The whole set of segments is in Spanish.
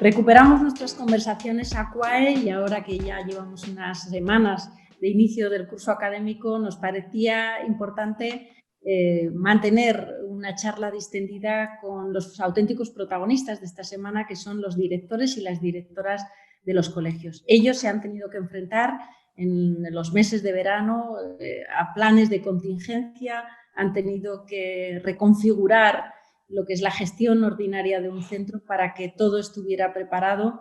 Recuperamos nuestras conversaciones AQUAE y ahora que ya llevamos unas semanas de inicio del curso académico, nos parecía importante mantener una charla distendida con los auténticos protagonistas de esta semana, que son los directores y las directoras de los colegios. Ellos se han tenido que enfrentar en los meses de verano a planes de contingencia, han tenido que reconfigurar lo que es la gestión ordinaria de un centro para que todo estuviera preparado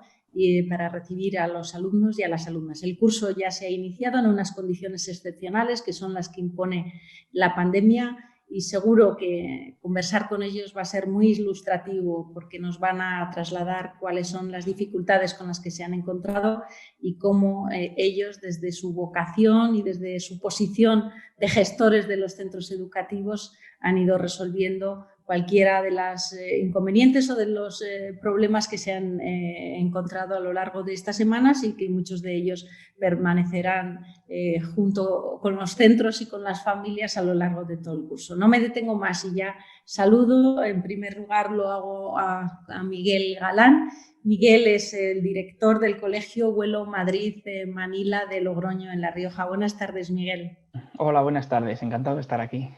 para recibir a los alumnos y a las alumnas. El curso ya se ha iniciado en unas condiciones excepcionales que son las que impone la pandemia y seguro que conversar con ellos va a ser muy ilustrativo porque nos van a trasladar cuáles son las dificultades con las que se han encontrado y cómo ellos desde su vocación y desde su posición de gestores de los centros educativos han ido resolviendo cualquiera de los inconvenientes o de los problemas que se han encontrado a lo largo de estas semanas y que muchos de ellos permanecerán junto con los centros y con las familias a lo largo de todo el curso. No me detengo más y ya saludo. En primer lugar lo hago a Miguel Galán. Miguel es el director del Colegio Vuelo Madrid Manila de Logroño en La Rioja. Buenas tardes, Miguel. Hola, buenas tardes. Encantado de estar aquí.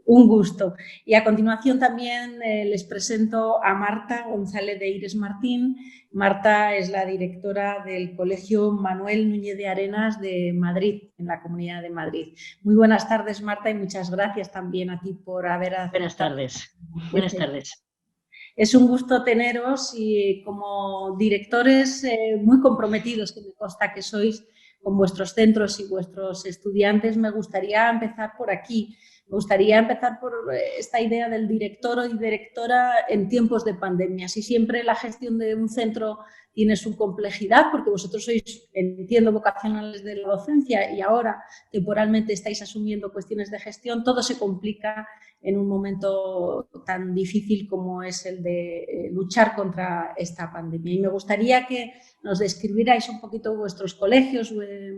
Un gusto. Y a continuación también les presento a Marta González de Ires Martín. Marta es la directora del Colegio Manuel Núñez de Arenas de Madrid, en la Comunidad de Madrid. Muy buenas tardes, Marta, y muchas gracias también a ti por haber aceptado. Buenas tardes. Buenas tardes. Es un gusto teneros y como directores muy comprometidos, que me consta que sois con vuestros centros y vuestros estudiantes, me gustaría empezar por aquí. Me gustaría empezar por esta idea del director o directora en tiempos de pandemia. Si siempre la gestión de un centro tiene su complejidad, porque vosotros sois, entiendo, vocacionales de la docencia y ahora temporalmente estáis asumiendo cuestiones de gestión, todo se complica en un momento tan difícil como es el de luchar contra esta pandemia. Y me gustaría que nos describierais un poquito vuestros colegios,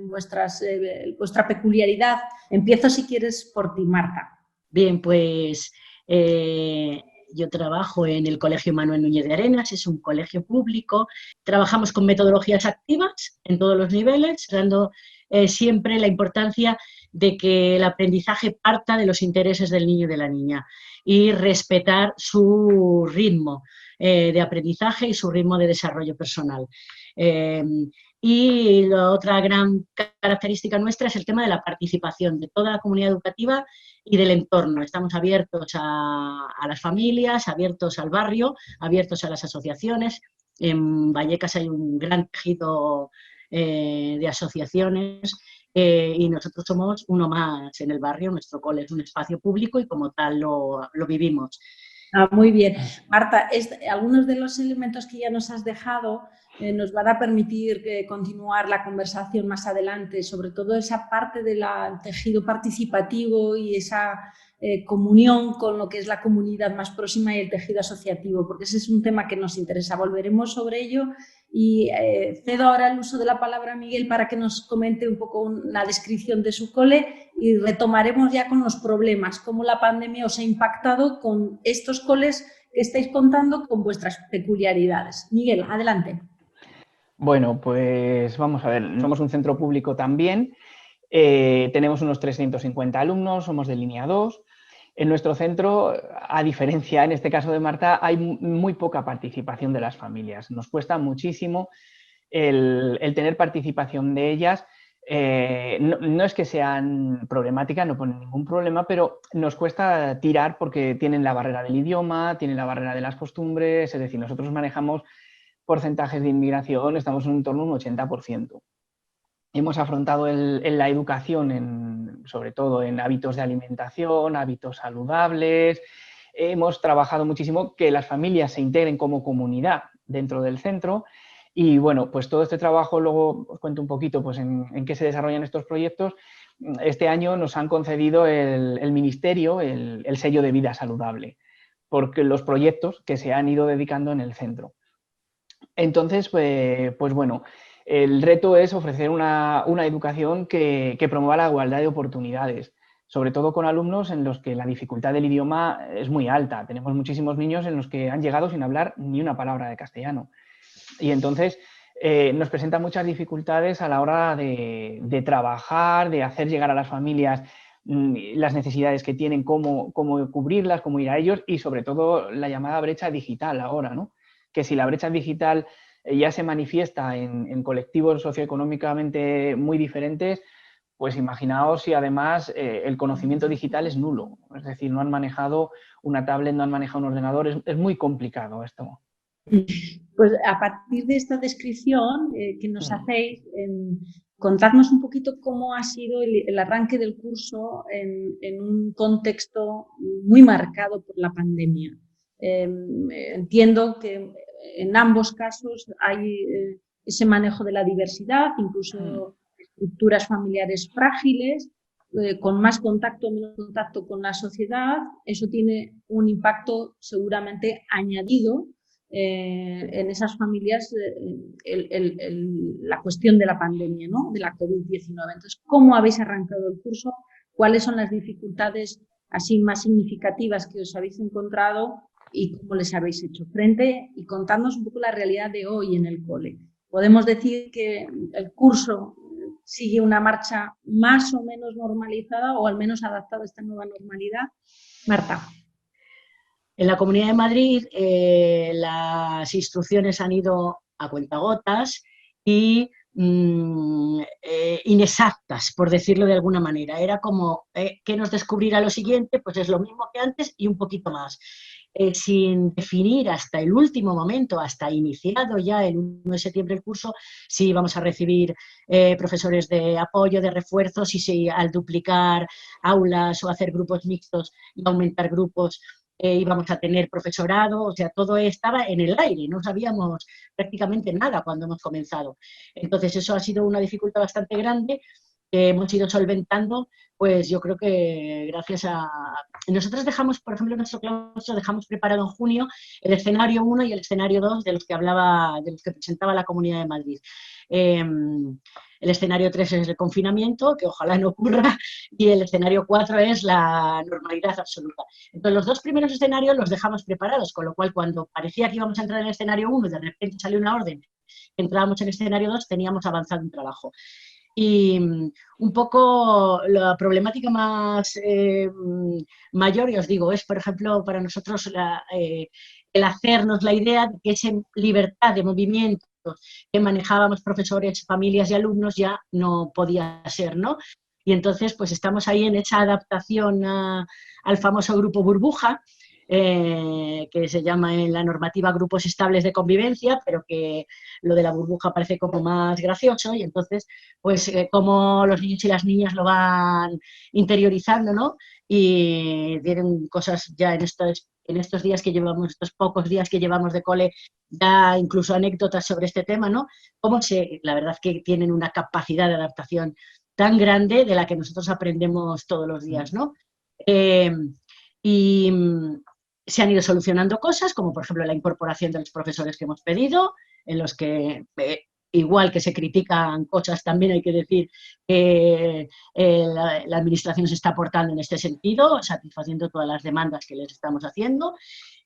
vuestra peculiaridad. Empiezo, si quieres, por ti, Marta. Bien, pues yo trabajo en el Colegio Manuel Núñez de Arenas, es un colegio público. Trabajamos con metodologías activas en todos los niveles, dando siempre la importancia de que el aprendizaje parta de los intereses del niño y de la niña y respetar su ritmo de aprendizaje y su ritmo de desarrollo personal. Y la otra gran característica nuestra es el tema de la participación de toda la comunidad educativa y del entorno. Estamos abiertos a las familias, abiertos al barrio, abiertos a las asociaciones. En Vallecas hay un gran tejido de asociaciones y nosotros somos uno más en el barrio. Nuestro cole es un espacio público y como tal lo vivimos. Muy bien. Marta, algunos de los elementos que ya nos has dejado nos van a permitir continuar la conversación más adelante, sobre todo esa parte del tejido participativo y esa comunión con lo que es la comunidad más próxima y el tejido asociativo, porque ese es un tema que nos interesa. Volveremos sobre ello y cedo ahora el uso de la palabra a Miguel para que nos comente un poco una descripción de su cole y retomaremos ya con los problemas, cómo la pandemia os ha impactado con estos coles que estáis contando con vuestras peculiaridades. Miguel, adelante. Bueno, pues vamos a ver, somos un centro público también, tenemos unos 350 alumnos, somos de línea 2. En nuestro centro, a diferencia en este caso de Marta, hay muy poca participación de las familias. Nos cuesta muchísimo el tener participación de ellas. No es que sean problemáticas, no ponen ningún problema, pero nos cuesta tirar porque tienen la barrera del idioma, tienen la barrera de las costumbres, es decir, nosotros manejamos porcentajes de inmigración, estamos en torno a un 80%. Hemos afrontado la educación, sobre todo en hábitos de alimentación, hábitos saludables. Hemos trabajado muchísimo que las familias se integren como comunidad dentro del centro. Y bueno, pues todo este trabajo, luego os cuento un poquito pues, en qué se desarrollan estos proyectos. Este año nos han concedido el Ministerio el sello de vida saludable, porque los proyectos que se han ido dedicando en el centro. Entonces, pues bueno, el reto es ofrecer una educación que promueva la igualdad de oportunidades, sobre todo con alumnos en los que la dificultad del idioma es muy alta. Tenemos muchísimos niños en los que han llegado sin hablar ni una palabra de castellano. Y entonces nos presenta muchas dificultades a la hora de trabajar, de hacer llegar a las familias las necesidades que tienen, cómo cubrirlas, cómo ir a ellos, y sobre todo la llamada brecha digital ahora, ¿no? Que si la brecha digital ya se manifiesta en colectivos socioeconómicamente muy diferentes, pues imaginaos si además el conocimiento digital es nulo, es decir, no han manejado una tablet, no han manejado un ordenador, es muy complicado esto. Pues a partir de esta descripción que nos hacéis, contadnos un poquito cómo ha sido el arranque del curso en un contexto muy marcado por la pandemia. Entiendo que en ambos casos hay ese manejo de la diversidad, incluso estructuras familiares frágiles, con más contacto o menos contacto con la sociedad. Eso tiene un impacto seguramente añadido en esas familias la cuestión de la pandemia, ¿no? De la COVID-19. Entonces, ¿cómo habéis arrancado el curso? ¿Cuáles son las dificultades así más significativas que os habéis encontrado y cómo les habéis hecho frente? Y contadnos un poco la realidad de hoy en el cole. ¿Podemos decir que el curso sigue una marcha más o menos normalizada o al menos adaptada a esta nueva normalidad? Marta. En la Comunidad de Madrid las instrucciones han ido a cuentagotas y inexactas, por decirlo de alguna manera. Era como, ¿qué nos descubrirá lo siguiente? Pues es lo mismo que antes y un poquito más. Sin definir hasta el último momento, hasta iniciado ya el 1 de septiembre el curso, si vamos a recibir profesores de apoyo, de refuerzos, y si al duplicar aulas o hacer grupos mixtos y aumentar grupos íbamos a tener profesorado, o sea, todo estaba en el aire, no sabíamos prácticamente nada cuando hemos comenzado. Entonces eso ha sido una dificultad bastante grande que hemos ido solventando, pues yo creo que gracias a... Nosotros dejamos, por ejemplo, en nuestro claustro dejamos preparado en junio el escenario 1 y el escenario 2 de los que hablaba, de los que presentaba la Comunidad de Madrid. El escenario 3 es el confinamiento, que ojalá no ocurra, y el escenario 4 es la normalidad absoluta. Entonces, los dos primeros escenarios los dejamos preparados, con lo cual, cuando parecía que íbamos a entrar en el escenario 1 y de repente salió una orden, entrábamos en el escenario 2, teníamos avanzado un trabajo. Y un poco la problemática más mayor, y os digo, es, por ejemplo, para nosotros el hacernos la idea de que esa libertad de movimiento que manejábamos profesores, familias y alumnos ya no podía ser, ¿no? Y entonces, pues estamos ahí en esa adaptación al famoso grupo burbuja, que se llama en la normativa grupos estables de convivencia, pero que lo de la burbuja parece como más gracioso, y entonces, pues como los niños y las niñas lo van interiorizando, ¿no? Y tienen cosas ya en estos días que llevamos, estos pocos días que llevamos de cole, ya incluso anécdotas sobre este tema, ¿no? La verdad es que tienen una capacidad de adaptación tan grande de la que nosotros aprendemos todos los días, ¿no? Y se han ido solucionando cosas, como por ejemplo la incorporación de los profesores que hemos pedido, en los que, igual que se critican cosas, también hay que decir que la administración se está aportando en este sentido, satisfaciendo todas las demandas que les estamos haciendo.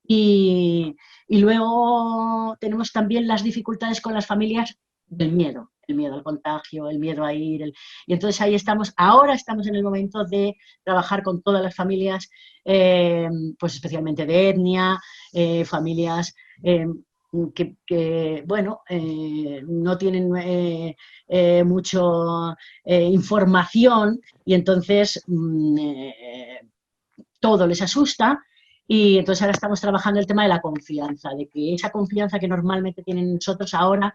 Y luego tenemos también las dificultades con las familias del miedo, el miedo al contagio, el miedo a ir. Y entonces ahí estamos, ahora estamos en el momento de trabajar con todas las familias, pues especialmente de etnia, familias que bueno, no tienen mucho información, y entonces todo les asusta. Y entonces ahora estamos trabajando el tema de la confianza, de que esa confianza que normalmente tienen nosotros ahora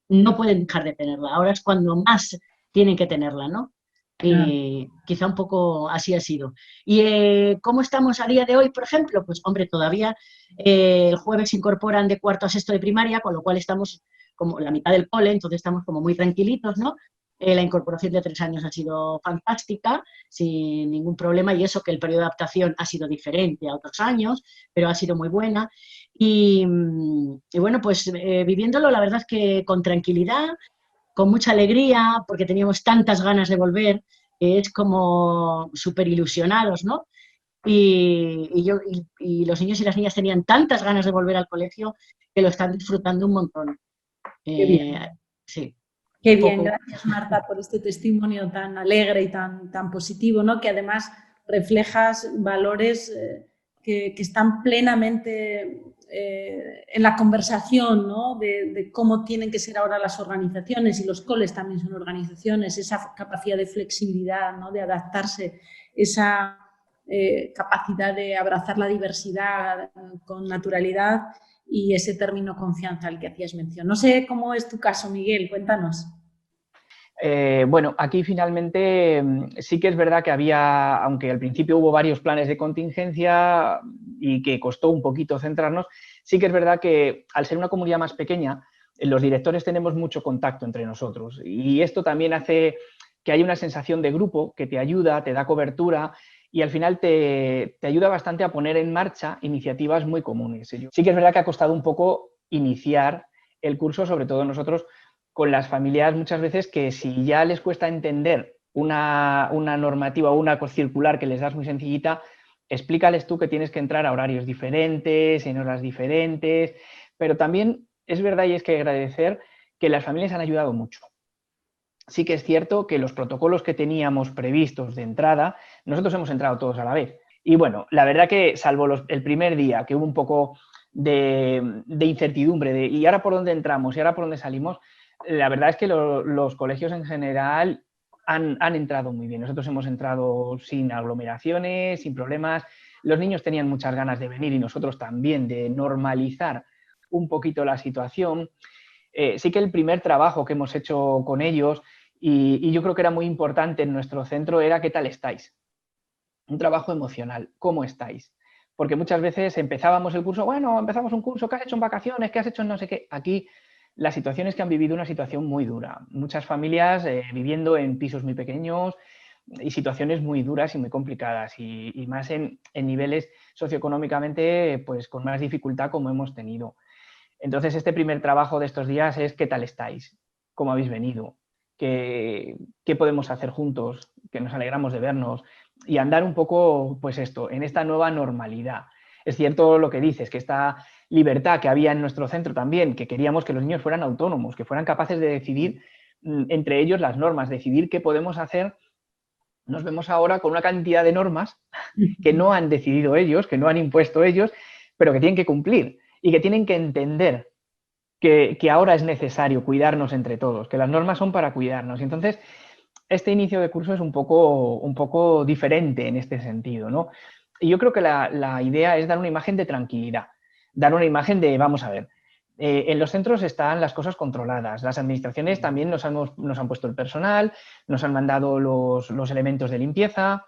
no pueden dejar de tenerla. Ahora es cuando más tienen que tenerla, ¿no? Y quizá un poco así ha sido. ¿Y cómo estamos a día de hoy, por ejemplo? Pues, hombre, todavía el jueves se incorporan de 4º a 6º de primaria, con lo cual estamos como la mitad del cole, entonces estamos como muy tranquilitos, ¿no? La incorporación de 3 años ha sido fantástica, sin ningún problema, y eso que el periodo de adaptación ha sido diferente a otros años, pero ha sido muy buena. Y bueno, pues viviéndolo, la verdad es que con tranquilidad, con mucha alegría, porque teníamos tantas ganas de volver, que es como súper ilusionados, ¿no? Y los niños y las niñas tenían tantas ganas de volver al colegio que lo están disfrutando un montón. Qué bien. Sí. Qué bien, gracias Marta por este testimonio tan alegre y tan positivo, ¿no? Que además reflejas valores que están plenamente en la conversación, ¿no? De cómo tienen que ser ahora las organizaciones, y los coles también son organizaciones, esa capacidad de flexibilidad, ¿no? De adaptarse, esa capacidad de abrazar la diversidad con naturalidad, y ese término confianza al que hacías mención. No sé cómo es tu caso, Miguel, cuéntanos. Bueno, aquí finalmente sí que es verdad que había, aunque al principio hubo varios planes de contingencia y que costó un poquito centrarnos, sí que es verdad que al ser una comunidad más pequeña, los directores tenemos mucho contacto entre nosotros, y esto también hace que haya una sensación de grupo que te ayuda, te da cobertura y al final te ayuda bastante a poner en marcha iniciativas muy comunes. Sí que es verdad que ha costado un poco iniciar el curso, sobre todo nosotros, con las familias muchas veces, que si ya les cuesta entender una normativa o una circular que les das muy sencillita, explícales tú que tienes que entrar a horarios diferentes, en horas diferentes, pero también es verdad, y es que agradecer, que las familias han ayudado mucho. Sí que es cierto que los protocolos que teníamos previstos de entrada, nosotros hemos entrado todos a la vez. Y bueno, la verdad que salvo el primer día, que hubo un poco de incertidumbre, ¿y ahora por dónde entramos? ¿Y ahora por dónde salimos? La verdad es que los colegios en general han entrado muy bien. Nosotros hemos entrado sin aglomeraciones, sin problemas. Los niños tenían muchas ganas de venir y nosotros también, de normalizar un poquito la situación. Sí que el primer trabajo que hemos hecho con ellos, y yo creo que era muy importante en nuestro centro, era ¿qué tal estáis? Un trabajo emocional, ¿cómo estáis? Porque muchas veces empezábamos el curso, bueno, empezamos un curso, ¿qué has hecho en vacaciones? ¿Qué has hecho en no sé qué? Aquí la situación es que han vivido una situación muy dura. Muchas familias viviendo en pisos muy pequeños y situaciones muy duras y muy complicadas, y más en niveles socioeconómicamente pues con más dificultad como hemos tenido. Entonces, este primer trabajo de estos días es ¿qué tal estáis? ¿Cómo habéis venido? ¿Qué podemos hacer juntos? Que nos alegramos de vernos y andar un poco, pues esto, en esta nueva normalidad. Es cierto lo que dices, que esta libertad que había en nuestro centro también, que queríamos que los niños fueran autónomos, que fueran capaces de decidir entre ellos las normas, decidir qué podemos hacer. Nos vemos ahora con una cantidad de normas que no han decidido ellos, que no han impuesto ellos, pero que tienen que cumplir y que tienen que entender que ahora es necesario cuidarnos entre todos, que las normas son para cuidarnos. Y entonces, este inicio de curso es un poco diferente en este sentido, ¿no? Y yo creo que la idea es dar una imagen de tranquilidad, dar una imagen de, vamos a ver, en los centros están las cosas controladas, las administraciones también nos han puesto el personal, nos han mandado los elementos de limpieza,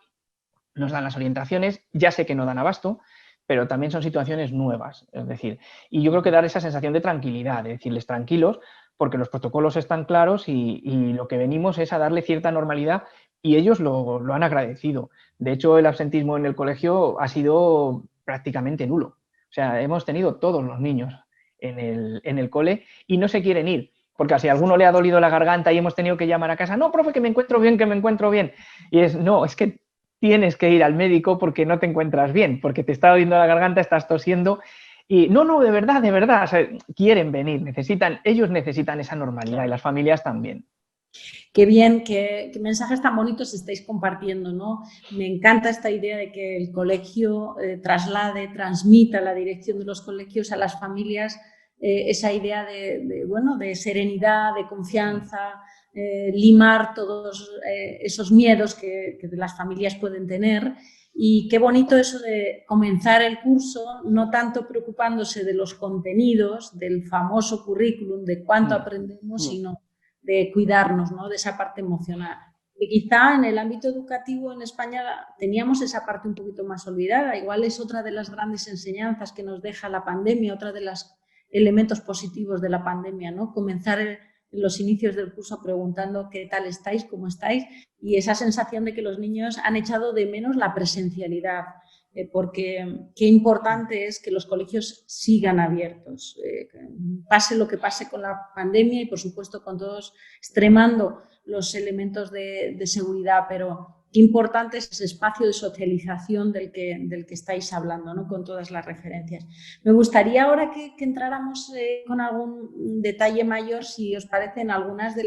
nos dan las orientaciones, ya sé que no dan abasto, pero también son situaciones nuevas, es decir, y yo creo que dar esa sensación de tranquilidad, de decirles tranquilos, porque los protocolos están claros y lo que venimos es a darle cierta normalidad, y ellos lo han agradecido. De hecho, el absentismo en el colegio ha sido prácticamente nulo. O sea, hemos tenido todos los niños en el cole y no se quieren ir, porque si a alguno le ha dolido la garganta y hemos tenido que llamar a casa, no, profe, que me encuentro bien, que me encuentro bien. Y es que tienes que ir al médico porque no te encuentras bien, porque te está doliendo la garganta, estás tosiendo. Y no, de verdad, o sea, quieren venir, ellos necesitan esa normalidad y las familias también. Qué bien, qué mensajes tan bonitos estáis compartiendo, ¿no? Me encanta esta idea de que el colegio transmita la dirección de los colegios a las familias esa idea de serenidad, de confianza, limar todos esos miedos que las familias pueden tener. Y qué bonito eso de comenzar el curso, no tanto preocupándose de los contenidos, del famoso currículum, de cuánto aprendemos, sino de cuidarnos, ¿no? De esa parte emocional. Y quizá en el ámbito educativo en España teníamos esa parte un poquito más olvidada. Igual es otra de las grandes enseñanzas que nos deja la pandemia, otra de los elementos positivos de la pandemia, ¿no? Comenzar en los inicios del curso preguntando qué tal estáis, cómo estáis, y esa sensación de que los niños han echado de menos la presencialidad, porque qué importante es que los colegios sigan abiertos, pase lo que pase con la pandemia y, por supuesto, con todos extremando los elementos de seguridad, pero qué importante es ese espacio de socialización del que estáis hablando, ¿no? Con todas las referencias. Me gustaría ahora que entráramos con algún detalle mayor, si os parecen algunas de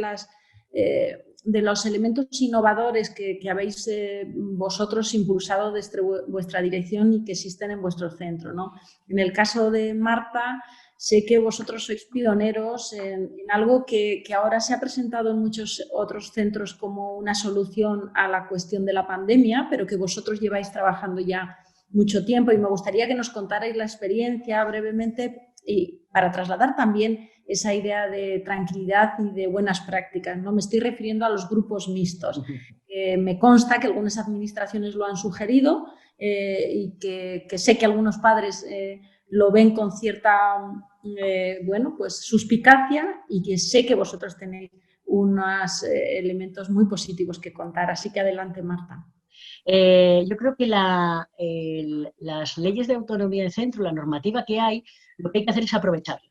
los elementos innovadores que habéis vosotros impulsado desde vuestra dirección y que existen en vuestro centro, ¿no? En el caso de Marta, sé que vosotros sois pioneros en algo que ahora se ha presentado en muchos otros centros como una solución a la cuestión de la pandemia, pero que vosotros lleváis trabajando ya mucho tiempo, y me gustaría que nos contarais la experiencia brevemente y para trasladar también esa idea de tranquilidad y de buenas prácticas, ¿no? Me estoy refiriendo a los grupos mixtos. Me consta que algunas administraciones lo han sugerido y que sé que algunos padres lo ven con cierta bueno, pues suspicacia, y que sé que vosotros tenéis unos elementos muy positivos que contar. Así que adelante, Marta. Yo creo que las leyes de autonomía de centro, la normativa que hay, lo que hay que hacer es aprovecharla.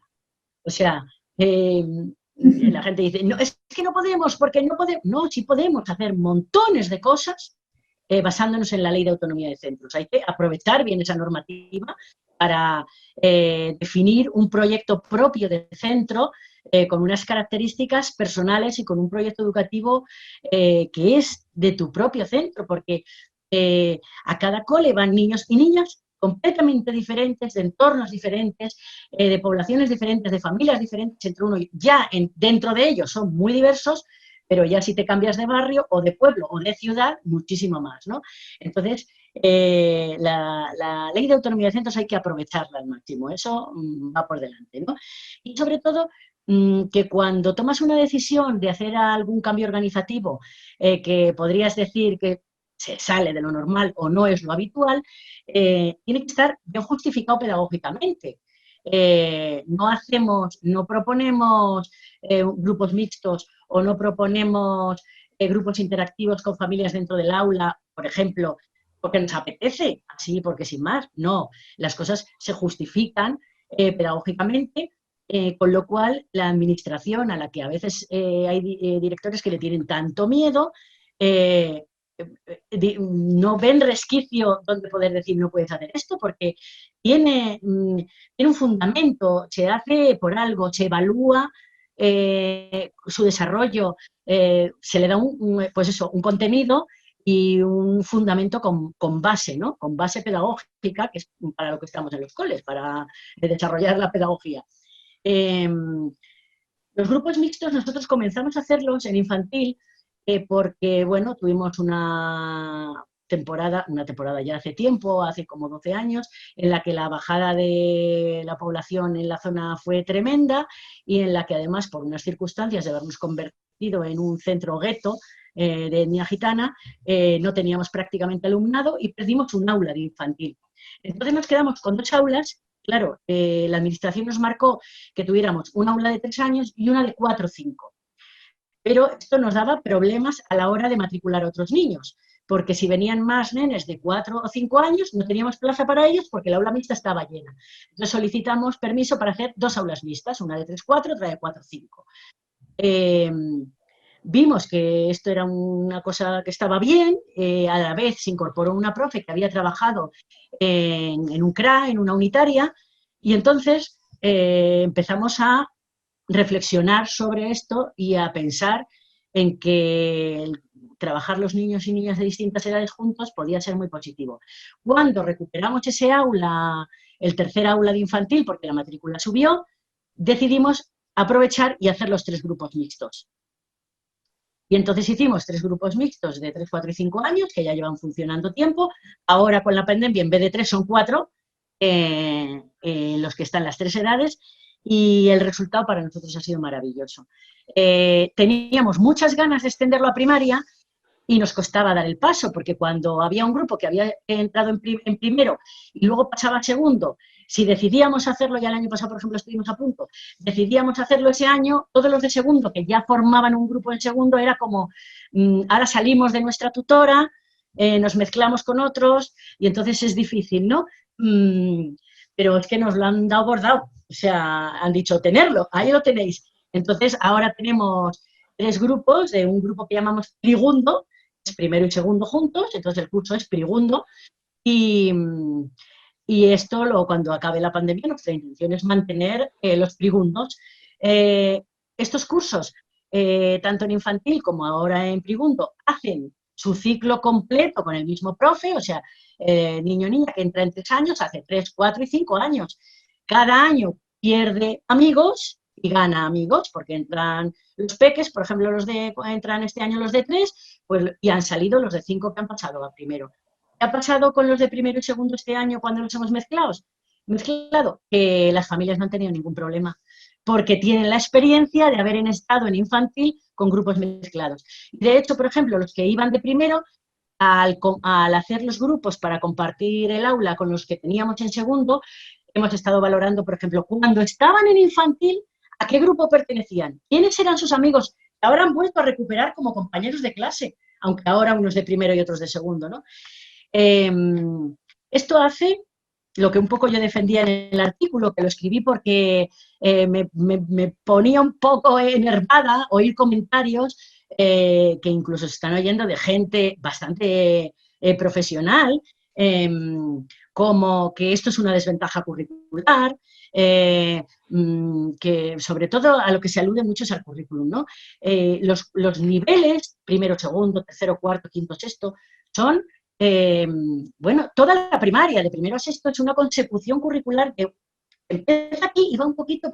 O sea, la gente dice, no, es que no podemos, porque no podemos. No, sí podemos hacer montones de cosas basándonos en la ley de autonomía de centros. Hay que aprovechar bien esa normativa para definir un proyecto propio de centro con unas características personales y con un proyecto educativo que es de tu propio centro, porque a cada cole van niños y niñas completamente diferentes, de entornos diferentes, de poblaciones diferentes, de familias diferentes entre uno y ya dentro de ellos son muy diversos, pero ya si te cambias de barrio o de pueblo o de ciudad, muchísimo más, ¿no? Entonces, la ley de autonomía de centros hay que aprovecharla al máximo, eso va por delante, ¿no? Y sobre todo, que cuando tomas una decisión de hacer algún cambio organizativo que podrías decir que se sale de lo normal o no es lo habitual, tiene que estar bien justificado pedagógicamente. No proponemos grupos mixtos o no proponemos grupos interactivos con familias dentro del aula, por ejemplo, porque nos apetece, así porque sin más. No, las cosas se justifican pedagógicamente, con lo cual la administración, a la que a veces hay directores que le tienen tanto miedo, no ven resquicio donde poder decir no puedes hacer esto, porque tiene un fundamento, se hace por algo, se evalúa su desarrollo, se le da pues eso, un contenido y un fundamento con base, ¿no? Con base pedagógica, que es para lo que estamos en los coles, para desarrollar la pedagogía. Los grupos mixtos nosotros comenzamos a hacerlos en infantil porque, bueno, tuvimos una temporada ya hace tiempo, hace como 12 años, en la que la bajada de la población en la zona fue tremenda y en la que además, por unas circunstancias de habernos convertido en un centro gueto de etnia gitana, no teníamos prácticamente alumnado y perdimos un aula de infantil. Entonces nos quedamos con 2 aulas. Claro, la administración nos marcó que tuviéramos un aula de 3 años y una de 4 o 5. Pero esto nos daba problemas a la hora de matricular a otros niños, porque si venían más nenes de 4 o 5 años, no teníamos plaza para ellos porque la aula mixta estaba llena. Entonces solicitamos permiso para hacer 2 aulas mixtas, una de 3-4, otra de 4-5. Vimos que esto era una cosa que estaba bien, a la vez se incorporó una profe que había trabajado en un CRA, en una unitaria, y entonces empezamos a reflexionar sobre esto y a pensar en que trabajar los niños y niñas de distintas edades juntos podía ser muy positivo. Cuando recuperamos ese aula, el tercer aula de infantil, porque la matrícula subió, decidimos aprovechar y hacer los 3 grupos mixtos. Y entonces hicimos 3 grupos mixtos de 3, 4 y 5 años, que ya llevan funcionando tiempo. Ahora con la pandemia, en vez de 3, son 4, los que están las 3 edades, y el resultado para nosotros ha sido maravilloso. Teníamos muchas ganas de extenderlo a primaria y nos costaba dar el paso, porque cuando había un grupo que había entrado en primero y luego pasaba a segundo, si decidíamos hacerlo, ya el año pasado, por ejemplo, estuvimos a punto, decidíamos hacerlo ese año, todos los de segundo, que ya formaban un grupo en segundo, era como, ahora salimos de nuestra tutora, nos mezclamos con otros, y entonces es difícil, ¿no? Pero es que nos lo han dado bordado, o sea, han dicho, tenerlo, ahí lo tenéis. Entonces, ahora tenemos 3 grupos, de un grupo que llamamos Trigundo, primero y segundo juntos, entonces el curso es prigundo, y esto, cuando acabe la pandemia, nuestra intención es mantener los prigundos. Estos cursos, tanto en infantil como ahora en prigundo, hacen su ciclo completo con el mismo profe, o sea, niño o niña que entra en 3 años, hace 3, 4 y 5 años. Cada año pierde amigos y gana amigos, porque entran los peques, por ejemplo, entran este año los de 3, pues, y han salido los de 5 que han pasado a primero. ¿Qué ha pasado con los de primero y segundo este año cuando los hemos mezclado? Que las familias no han tenido ningún problema, porque tienen la experiencia de haber estado en infantil con grupos mezclados. De hecho, por ejemplo, los que iban de primero, al hacer los grupos para compartir el aula con los que teníamos en segundo, hemos estado valorando, por ejemplo, cuando estaban en infantil, ¿a qué grupo pertenecían? ¿Quiénes eran sus amigos? Ahora han vuelto a recuperar como compañeros de clase, aunque ahora unos de primero y otros de segundo, ¿no? Esto hace lo que un poco yo defendía en el artículo, que lo escribí porque me ponía un poco enervada oír comentarios que incluso se están oyendo de gente bastante profesional, como que esto es una desventaja curricular, que sobre todo a lo que se alude mucho es al currículum, ¿no? Los niveles, primero, segundo, tercero, cuarto, quinto, sexto, son, bueno, toda la primaria, de primero a sexto, es una consecución curricular que empieza aquí y va un poquito,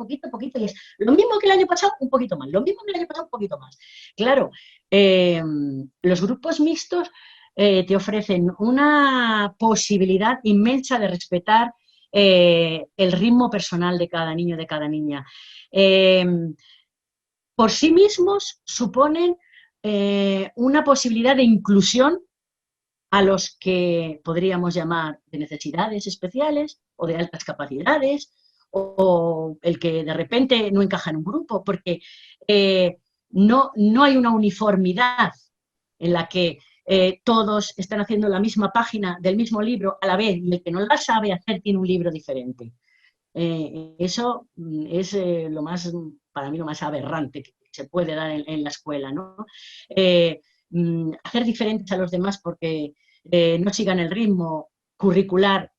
y es lo mismo que el año pasado, un poquito más, lo mismo que el año pasado, un poquito más. Claro, los grupos mixtos te ofrecen una posibilidad inmensa de respetar el ritmo personal de cada niño, de cada niña. Por sí mismos suponen una posibilidad de inclusión a los que podríamos llamar de necesidades especiales o de altas capacidades, o el que de repente no encaja en un grupo, porque no hay una uniformidad en la que todos están haciendo la misma página del mismo libro a la vez, y el que no la sabe hacer tiene un libro diferente. Eso es lo más, para mí, lo más aberrante que se puede dar en la escuela, ¿no? Hacer diferentes a los demás porque no sigan el ritmo curricular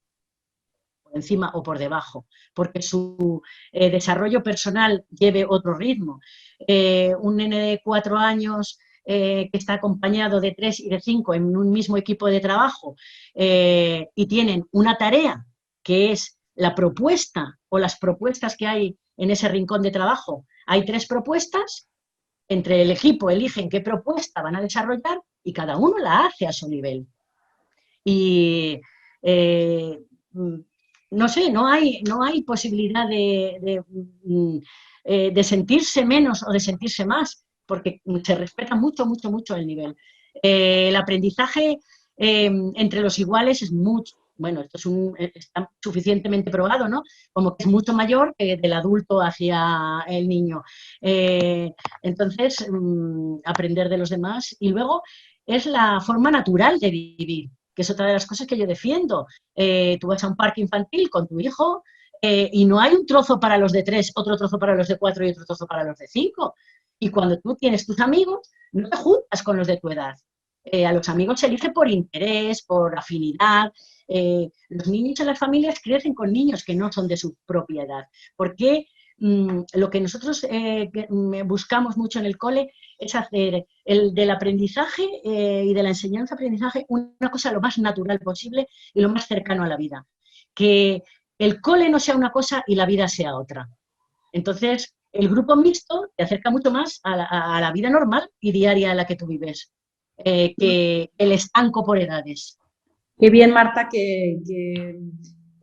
por encima o por debajo, porque su desarrollo personal lleve otro ritmo. Un nene de 4 años que está acompañado de 3 y de 5 en un mismo equipo de trabajo y tienen una tarea que es la propuesta o las propuestas que hay en ese rincón de trabajo. Hay 3 propuestas, entre el equipo eligen qué propuesta van a desarrollar y cada uno la hace a su nivel. Y no sé, no hay posibilidad de sentirse menos o de sentirse más, porque se respeta mucho el nivel. El aprendizaje entre los iguales es mucho, bueno, esto está suficientemente probado, ¿no? Como que es mucho mayor que del adulto hacia el niño. Entonces, aprender de los demás. Y luego es la forma natural de vivir, que es otra de las cosas que yo defiendo. Tú vas a un parque infantil con tu hijo y no hay un trozo para los de 3, otro trozo para los de 4 y otro trozo para los de 5. Y cuando tú tienes tus amigos, no te juntas con los de tu edad. A los amigos se elige por interés, por afinidad. Los niños en las familias crecen con niños que no son de su propia edad. Porque lo que nosotros buscamos mucho en el cole es hacer del aprendizaje y de la enseñanza-aprendizaje una cosa lo más natural posible y lo más cercano a la vida. Que el cole no sea una cosa y la vida sea otra. Entonces, el grupo mixto te acerca mucho más a la vida normal y diaria en la que tú vives, que el estanco por edades. Qué bien, Marta, que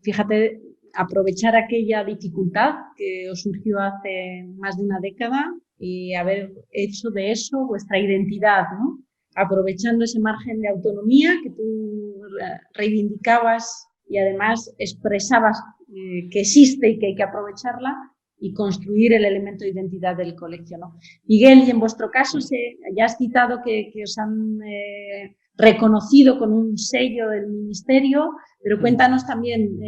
fíjate, aprovechar aquella dificultad que os surgió hace más de una década y haber hecho de eso vuestra identidad, ¿no? Aprovechando ese margen de autonomía que tú reivindicabas y además expresabas que existe y que hay que aprovecharla y construir el elemento de identidad del colegio, ¿no? Miguel, y en vuestro caso ya has citado que os han reconocido con un sello del ministerio, pero cuéntanos también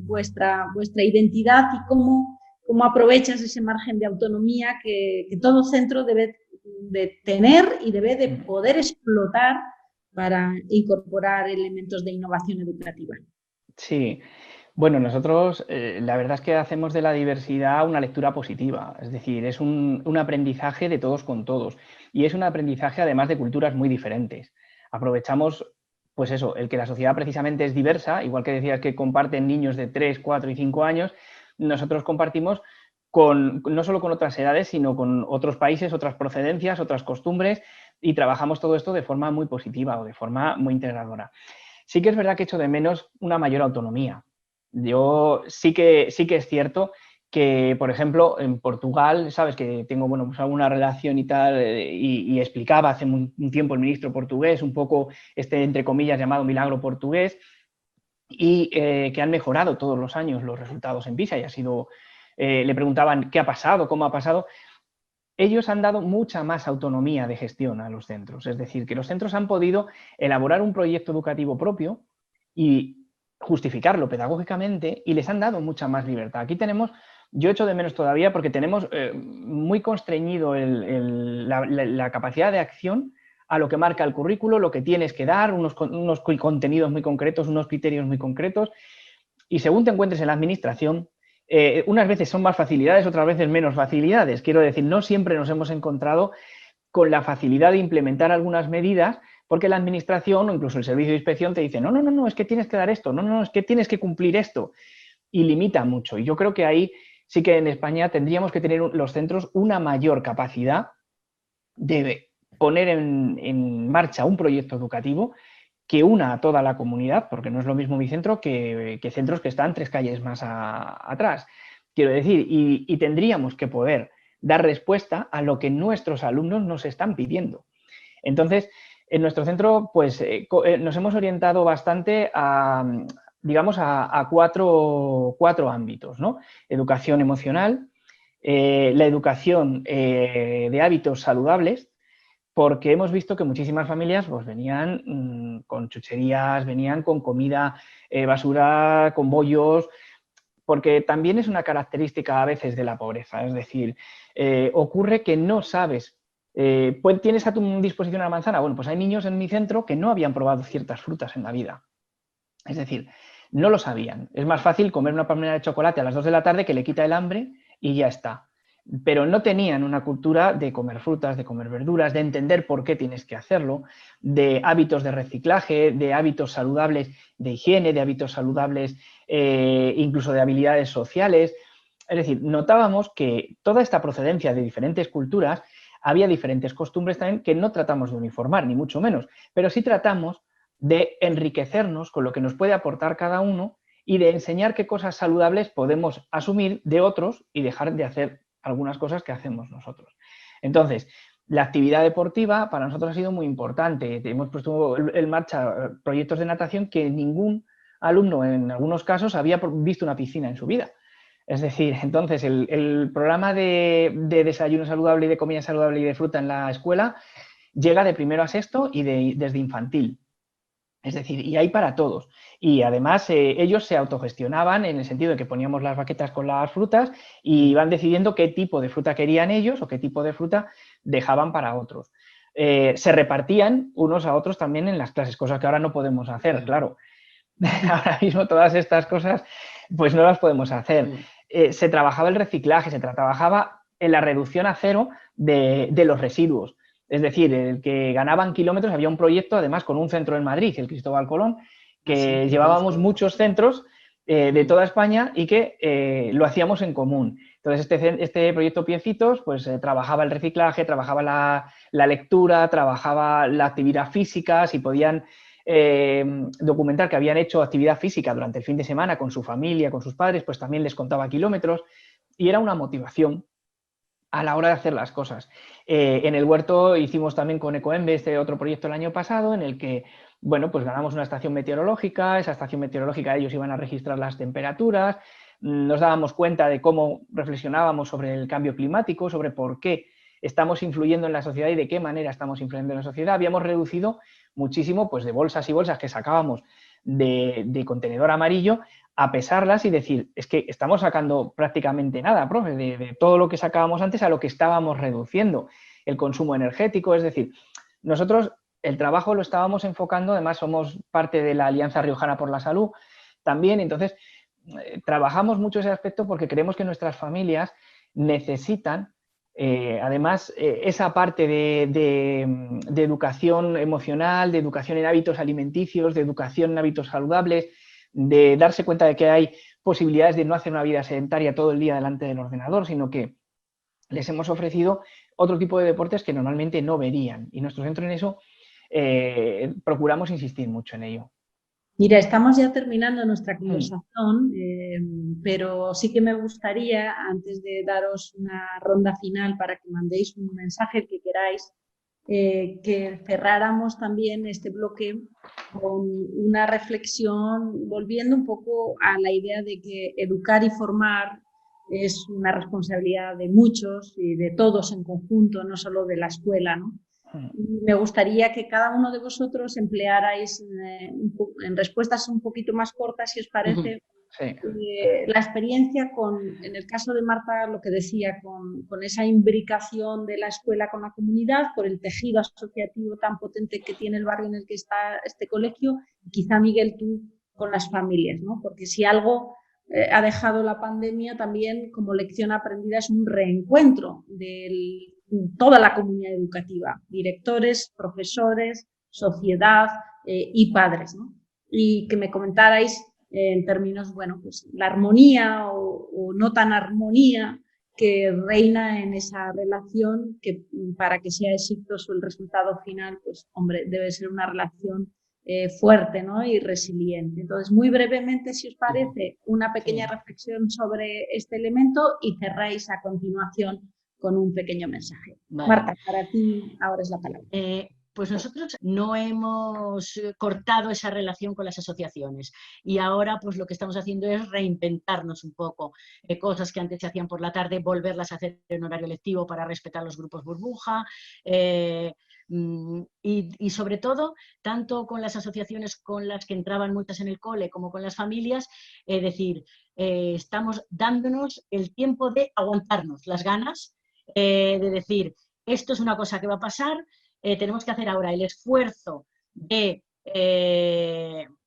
vuestra identidad y cómo aprovechas ese margen de autonomía que todo centro debe de tener y debe de poder explotar para incorporar elementos de innovación educativa? Sí, bueno, nosotros la verdad es que hacemos de la diversidad una lectura positiva, es decir, es un aprendizaje de todos con todos y es un aprendizaje además de culturas muy diferentes. Aprovechamos, pues eso, el que la sociedad precisamente es diversa, igual que decías que comparten niños de 3, 4 y 5 años, nosotros compartimos no solo con otras edades, sino con otros países, otras procedencias, otras costumbres y trabajamos todo esto de forma muy positiva o de forma muy integradora. Sí que es verdad que echo de menos una mayor autonomía. Yo sí que es cierto que, por ejemplo, en Portugal, sabes que tengo bueno, pues alguna relación y tal, y explicaba hace un tiempo el ministro portugués un poco este, entre comillas, llamado milagro portugués, y que han mejorado todos los años los resultados en PISA y ha sido, le preguntaban qué ha pasado, cómo ha pasado. Ellos han dado mucha más autonomía de gestión a los centros, es decir, que los centros han podido elaborar un proyecto educativo propio y justificarlo pedagógicamente y les han dado mucha más libertad. Aquí tenemos, yo echo de menos todavía porque tenemos muy constreñido la capacidad de acción a lo que marca el currículo, lo que tienes que dar, unos contenidos muy concretos, unos criterios muy concretos, y según te encuentres en la administración, unas veces son más facilidades, otras veces menos facilidades. Quiero decir, no siempre nos hemos encontrado con la facilidad de implementar algunas medidas porque la administración o incluso el servicio de inspección te dice no, es que tienes que dar esto, no, es que tienes que cumplir esto y limita mucho. Y yo creo que ahí sí que en España tendríamos que tener los centros una mayor capacidad de poner en marcha un proyecto educativo que una a toda la comunidad, porque no es lo mismo mi centro que centros que están 3 calles más atrás. Quiero decir, y tendríamos que poder dar respuesta a lo que nuestros alumnos nos están pidiendo. Entonces, en nuestro centro, pues nos hemos orientado bastante a, digamos, a cuatro ámbitos, ¿no? Educación emocional, la educación de hábitos saludables, porque hemos visto que muchísimas familias pues, venían con chucherías, venían con comida basura, con bollos, porque también es una característica a veces de la pobreza, es decir, ocurre que no sabes, tienes a tu disposición una manzana, bueno, pues hay niños en mi centro que no habían probado ciertas frutas en la vida, es decir, no lo sabían, es más fácil comer una palmera de chocolate a las 2 de la tarde que le quita el hambre y ya está. Pero no tenían una cultura de comer frutas, de comer verduras, de entender por qué tienes que hacerlo, de hábitos de reciclaje, de hábitos saludables de higiene, de hábitos saludables incluso de habilidades sociales. Es decir, notábamos que toda esta procedencia de diferentes culturas, había diferentes costumbres también que no tratamos de uniformar, ni mucho menos, pero sí tratamos de enriquecernos con lo que nos puede aportar cada uno y de enseñar qué cosas saludables podemos asumir de otros y dejar de hacer algunas cosas que hacemos nosotros. Entonces, la actividad deportiva para nosotros ha sido muy importante. Hemos puesto en marcha proyectos de natación que ningún alumno, en algunos casos, había visto una piscina en su vida. Es decir, entonces, el programa de desayuno saludable y de comida saludable y de fruta en la escuela llega de primero a sexto y desde infantil. Es decir, y hay para todos. Y además ellos se autogestionaban en el sentido de que poníamos las baquetas con las frutas y iban decidiendo qué tipo de fruta querían ellos o qué tipo de fruta dejaban para otros. Se repartían unos a otros también en las clases, cosas que ahora no podemos hacer, claro. Ahora mismo todas estas cosas pues no las podemos hacer. Se trabajaba el reciclaje, se trabajaba en la reducción a cero de los residuos. Es decir, el que ganaban kilómetros, había un proyecto además con un centro en Madrid, el Cristóbal Colón, que llevábamos muchos centros de toda España y que lo hacíamos en común. Entonces, este proyecto Piecitos pues trabajaba el reciclaje, trabajaba la lectura, trabajaba la actividad física, si podían documentar que habían hecho actividad física durante el fin de semana con su familia, con sus padres, pues también les contaba kilómetros y era una motivación a la hora de hacer las cosas. En el huerto hicimos también con Ecoembe este otro proyecto el año pasado en el que, bueno, pues ganamos una estación meteorológica, esa estación meteorológica ellos iban a registrar las temperaturas, nos dábamos cuenta de cómo reflexionábamos sobre el cambio climático, sobre por qué estamos influyendo en la sociedad y de qué manera estamos influyendo en la sociedad. Habíamos reducido muchísimo pues, de bolsas y bolsas que sacábamos de contenedor amarillo a pesarlas y decir, es que estamos sacando prácticamente nada, profe, de todo lo que sacábamos antes a lo que estábamos reduciendo, el consumo energético, es decir, nosotros el trabajo lo estábamos enfocando, además somos parte de la Alianza Riojana por la Salud también, entonces trabajamos mucho ese aspecto porque creemos que nuestras familias necesitan, además, esa parte de educación emocional, de educación en hábitos alimenticios, de educación en hábitos saludables, de darse cuenta de que hay posibilidades de no hacer una vida sedentaria todo el día delante del ordenador, sino que les hemos ofrecido otro tipo de deportes que normalmente no verían. Y nuestro centro en eso procuramos insistir mucho en ello. Mira, estamos ya terminando nuestra conversación, pero sí que me gustaría, antes de daros una ronda final para que mandéis un mensaje el que queráis, que cerráramos también este bloque con una reflexión, volviendo un poco a la idea de que educar y formar es una responsabilidad de muchos y de todos en conjunto, no solo de la escuela, ¿no? Y me gustaría que cada uno de vosotros emplearais en respuestas un poquito más cortas, si os parece, sí. La experiencia en el caso de Marta, lo que decía, con esa imbricación de la escuela con la comunidad, por el tejido asociativo tan potente que tiene el barrio en el que está este colegio, y quizá Miguel, tú con las familias, ¿no? Porque si algo ha dejado la pandemia también como lección aprendida es un reencuentro de toda la comunidad educativa, directores, profesores, sociedad y padres, ¿no? Y que me comentarais en términos, bueno, pues la armonía o no tan armonía que reina en esa relación, que para que sea exitoso el resultado final, pues hombre, debe ser una relación fuerte, ¿no? Y resiliente. Entonces, muy brevemente, si os parece, una pequeña reflexión sobre este elemento y cerráis a continuación con un pequeño mensaje. Vale. Marta, para ti ahora es la palabra. Pues nosotros no hemos cortado esa relación con las asociaciones y ahora pues lo que estamos haciendo es reinventarnos un poco, cosas que antes se hacían por la tarde, volverlas a hacer en horario lectivo para respetar los grupos burbuja, y sobre todo, tanto con las asociaciones con las que entraban muchas en el cole como con las familias, estamos dándonos el tiempo de aguantarnos las ganas, de decir, esto es una cosa que va a pasar, tenemos que hacer ahora el esfuerzo de,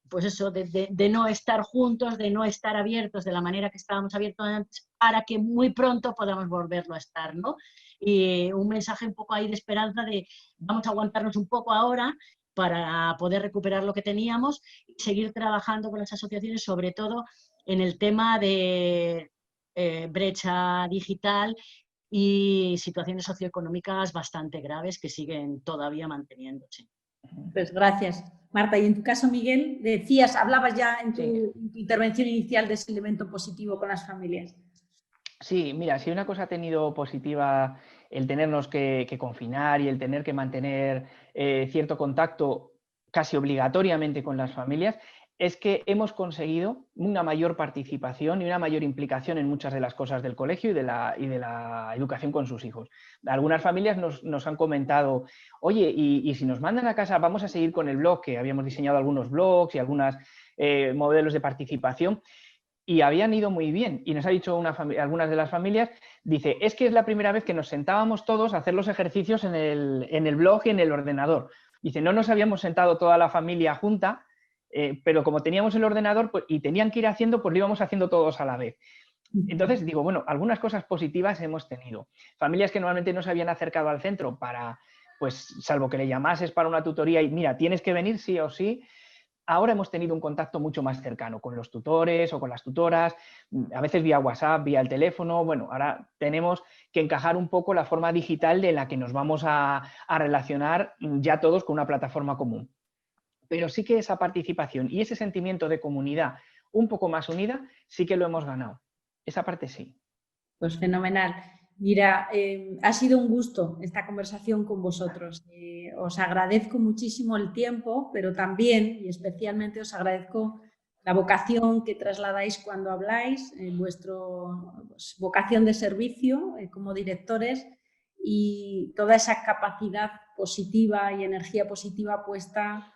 pues eso, de no estar juntos, de no estar abiertos de la manera que estábamos abiertos antes, para que muy pronto podamos volverlo a estar, ¿no? Y un mensaje un poco ahí de esperanza de vamos a aguantarnos un poco ahora para poder recuperar lo que teníamos y seguir trabajando con las asociaciones, sobre todo en el tema de brecha digital y situaciones socioeconómicas bastante graves que siguen todavía manteniéndose. Pues gracias, Marta. Y en tu caso, Miguel, hablabas ya en tu intervención inicial de ese elemento positivo con las familias. Sí, mira, si una cosa ha tenido positiva el tenernos que confinar y el tener que mantener cierto contacto casi obligatoriamente con las familias, es que hemos conseguido una mayor participación y una mayor implicación en muchas de las cosas del colegio y de la educación con sus hijos. Algunas familias nos han comentado, oye, y si nos mandan a casa, vamos a seguir con el blog, que habíamos diseñado algunos blogs y algunos modelos de participación, y habían ido muy bien. Y nos ha dicho algunas de las familias, dice, es que es la primera vez que nos sentábamos todos a hacer los ejercicios en el blog y en el ordenador. Dice, no nos habíamos sentado toda la familia junta, pero como teníamos el ordenador pues, y tenían que ir haciendo, pues lo íbamos haciendo todos a la vez. Entonces digo, bueno, algunas cosas positivas hemos tenido. Familias que normalmente no se habían acercado al centro para, pues salvo que le llamases para una tutoría y mira, tienes que venir sí o sí, ahora hemos tenido un contacto mucho más cercano con los tutores o con las tutoras, a veces vía WhatsApp, vía el teléfono. Bueno, ahora tenemos que encajar un poco la forma digital de la que nos vamos a relacionar ya todos con una plataforma común. Pero sí que esa participación y ese sentimiento de comunidad un poco más unida, sí que lo hemos ganado. Esa parte sí. Pues fenomenal. Mira, ha sido un gusto esta conversación con vosotros. Os agradezco muchísimo el tiempo, pero también y especialmente os agradezco la vocación que trasladáis cuando habláis, vuestra vocación de servicio como directores y toda esa capacidad positiva y energía positiva puesta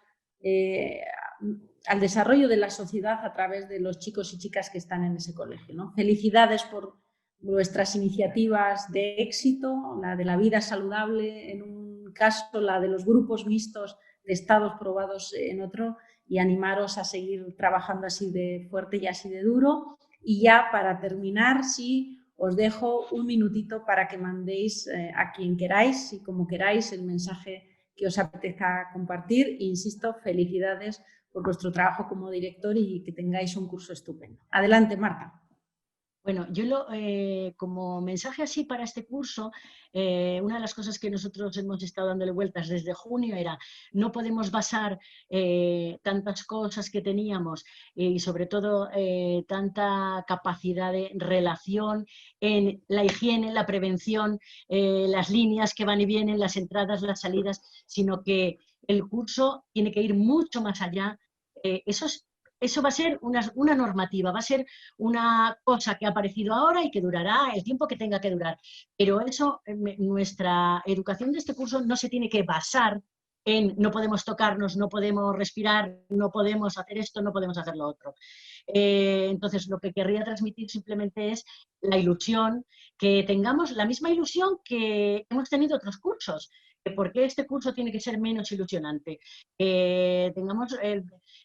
al desarrollo de la sociedad a través de los chicos y chicas que están en ese colegio, ¿no? Felicidades por vuestras iniciativas de éxito, la de la vida saludable en un caso la de los grupos mixtos de estados probados en otro, y animaros a seguir trabajando así de fuerte y así de duro. Y ya para terminar, sí, os dejo un minutito para que mandéis a quien queráis y como queráis el mensaje que os apetezca compartir. Insisto, felicidades por vuestro trabajo como director y que tengáis un curso estupendo. Adelante, Marta. Bueno, yo como mensaje así para este curso, una de las cosas que nosotros hemos estado dándole vueltas desde junio era no podemos basar tantas cosas que teníamos y sobre todo tanta capacidad de relación en la higiene, la prevención, las líneas que van y vienen, las entradas, las salidas, sino que el curso tiene que ir mucho más allá. Eso va a ser una normativa, va a ser una cosa que ha aparecido ahora y que durará el tiempo que tenga que durar. Pero eso, nuestra educación de este curso no se tiene que basar en no podemos tocarnos, no podemos respirar, no podemos hacer esto, no podemos hacer lo otro. Entonces, lo que querría transmitir simplemente es la ilusión, que tengamos la misma ilusión que hemos tenido otros cursos. ¿Por qué este curso tiene que ser menos ilusionante? Tengamos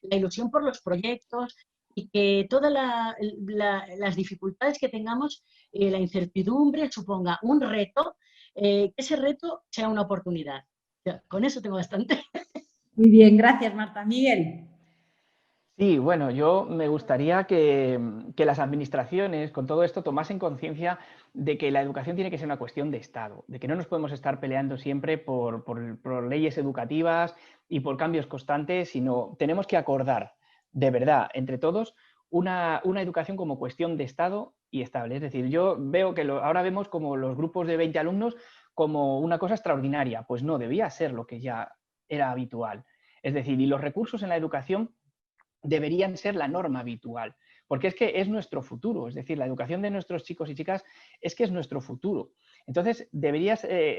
la ilusión por los proyectos y que todas las dificultades que tengamos, la incertidumbre suponga un reto, que ese reto sea una oportunidad. Con eso tengo bastante. Muy bien, gracias, Marta. Miguel. Sí, bueno, yo me gustaría que las administraciones con todo esto tomasen conciencia de que la educación tiene que ser una cuestión de Estado, de que no nos podemos estar peleando siempre por leyes educativas y por cambios constantes, sino tenemos que acordar de verdad entre todos una educación como cuestión de Estado y estable. Es decir, yo veo que ahora vemos como los grupos de 20 alumnos como una cosa extraordinaria. Pues no, debía ser lo que ya era habitual. Es decir, y los recursos en la educación deberían ser la norma habitual, porque es que es nuestro futuro, es decir, la educación de nuestros chicos y chicas es que es nuestro futuro. Entonces, debería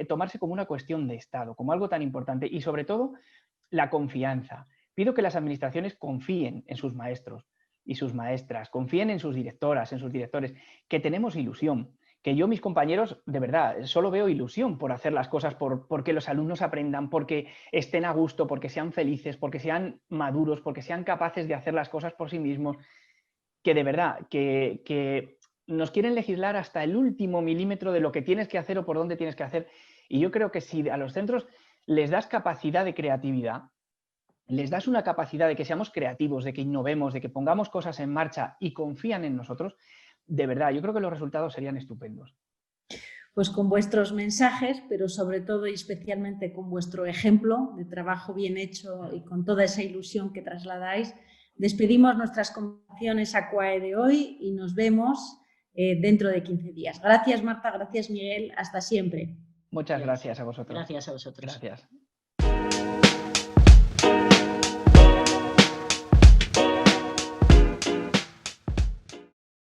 tomarse como una cuestión de Estado, como algo tan importante y, sobre todo, la confianza. Pido que las administraciones confíen en sus maestros y sus maestras, confíen en sus directoras, en sus directores, que tenemos ilusión, que yo, mis compañeros, de verdad, solo veo ilusión por hacer las cosas, porque los alumnos aprendan, porque estén a gusto, porque sean felices, porque sean maduros, porque sean capaces de hacer las cosas por sí mismos, que de verdad, que nos quieren legislar hasta el último milímetro de lo que tienes que hacer o por dónde tienes que hacer. Y yo creo que si a los centros les das capacidad de creatividad, les das una capacidad de que seamos creativos, de que innovemos, de que pongamos cosas en marcha y confían en nosotros, de verdad, yo creo que los resultados serían estupendos. Pues con vuestros mensajes, pero sobre todo y especialmente con vuestro ejemplo de trabajo bien hecho y con toda esa ilusión que trasladáis, despedimos nuestras conversaciones ACUAE de hoy y nos vemos dentro de 15 días. Gracias, Marta, gracias, Miguel, hasta siempre. Muchas gracias a vosotros. Gracias a vosotros. Gracias.